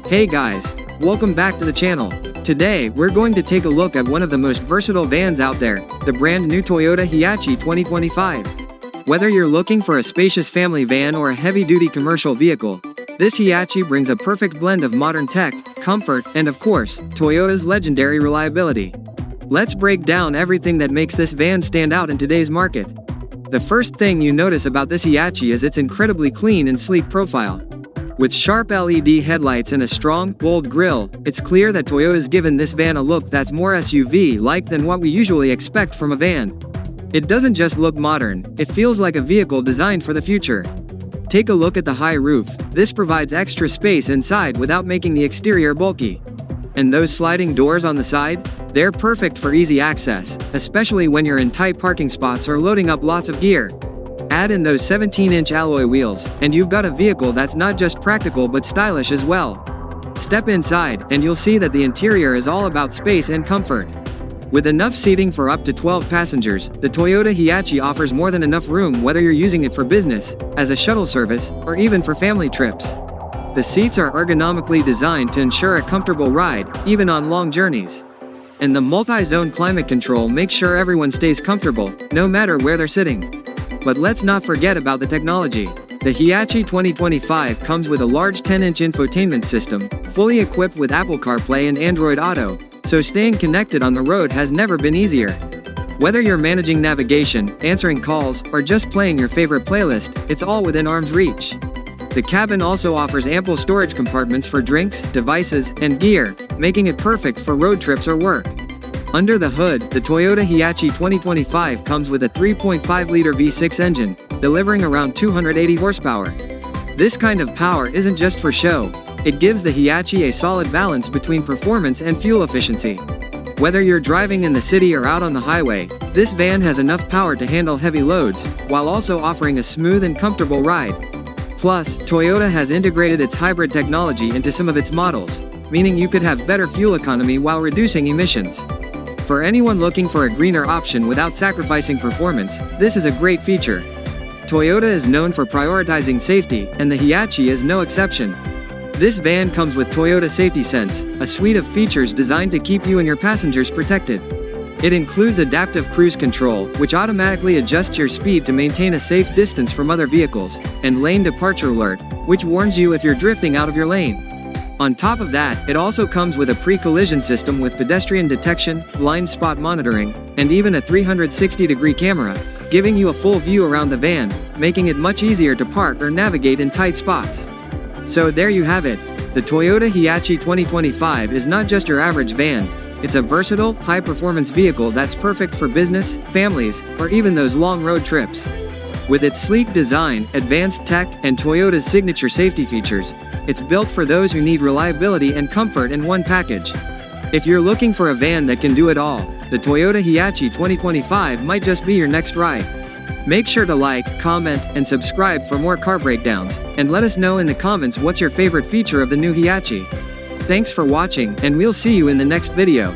Hey guys, welcome back to the channel. Today, we're going to take a look at one of the most versatile vans out there, the brand new Toyota hiAce 2025. Whether you're looking for a spacious family van or a heavy-duty commercial vehicle, this hiAce brings a perfect blend of modern tech, comfort, and of course, Toyota's legendary reliability. Let's break down everything that makes this van stand out in today's market. The first thing you notice about this hiAce is its incredibly clean and sleek profile. With sharp LED headlights and a strong, bold grille, it's clear that Toyota's given this van a look that's more SUV-like than what we usually expect from a van. It doesn't just look modern, it feels like a vehicle designed for the future. Take a look at the high roof. This provides extra space inside without making the exterior bulky. And those sliding doors on the side? They're perfect for easy access, especially when you're in tight parking spots or loading up lots of gear. Add in those 17-inch alloy wheels, and you've got a vehicle that's not just practical but stylish as well. Step inside, and you'll see that the interior is all about space and comfort. With enough seating for up to 12 passengers, the Toyota hiAce offers more than enough room whether you're using it for business, as a shuttle service, or even for family trips. The seats are ergonomically designed to ensure a comfortable ride, even on long journeys. And the multi-zone climate control makes sure everyone stays comfortable, no matter where they're sitting. But let's not forget about the technology. The hiAce 2025 comes with a large 10-inch infotainment system, fully equipped with Apple CarPlay and Android Auto, so staying connected on the road has never been easier. Whether you're managing navigation, answering calls, or just playing your favorite playlist, it's all within arm's reach. The cabin also offers ample storage compartments for drinks, devices, and gear, making it perfect for road trips or work. Under the hood, the Toyota hiAce 2025 comes with a 3.5-liter V6 engine, delivering around 280 horsepower. This kind of power isn't just for show, it gives the hiAce a solid balance between performance and fuel efficiency. Whether you're driving in the city or out on the highway, this van has enough power to handle heavy loads, while also offering a smooth and comfortable ride. Plus, Toyota has integrated its hybrid technology into some of its models, meaning you could have better fuel economy while reducing emissions. For anyone looking for a greener option without sacrificing performance, this is a great feature. Toyota is known for prioritizing safety, and the hiAce is no exception. This van comes with Toyota Safety Sense, a suite of features designed to keep you and your passengers protected. It includes adaptive cruise control, which automatically adjusts your speed to maintain a safe distance from other vehicles, and lane departure alert, which warns you if you're drifting out of your lane. On top of that, it also comes with a pre-collision system with pedestrian detection, blind spot monitoring, and even a 360-degree camera, giving you a full view around the van, making it much easier to park or navigate in tight spots. So there you have it. The Toyota hiAce 2025 is not just your average van. It's a versatile, high-performance vehicle that's perfect for business, families, or even those long road trips. With its sleek design, advanced tech, and Toyota's signature safety features, it's built for those who need reliability and comfort in one package. If you're looking for a van that can do it all, the Toyota hiAce 2025 might just be your next ride. Make sure to like, comment, and subscribe for more car breakdowns, and let us know in the comments what's your favorite feature of the new hiAce. Thanks for watching, and we'll see you in the next video.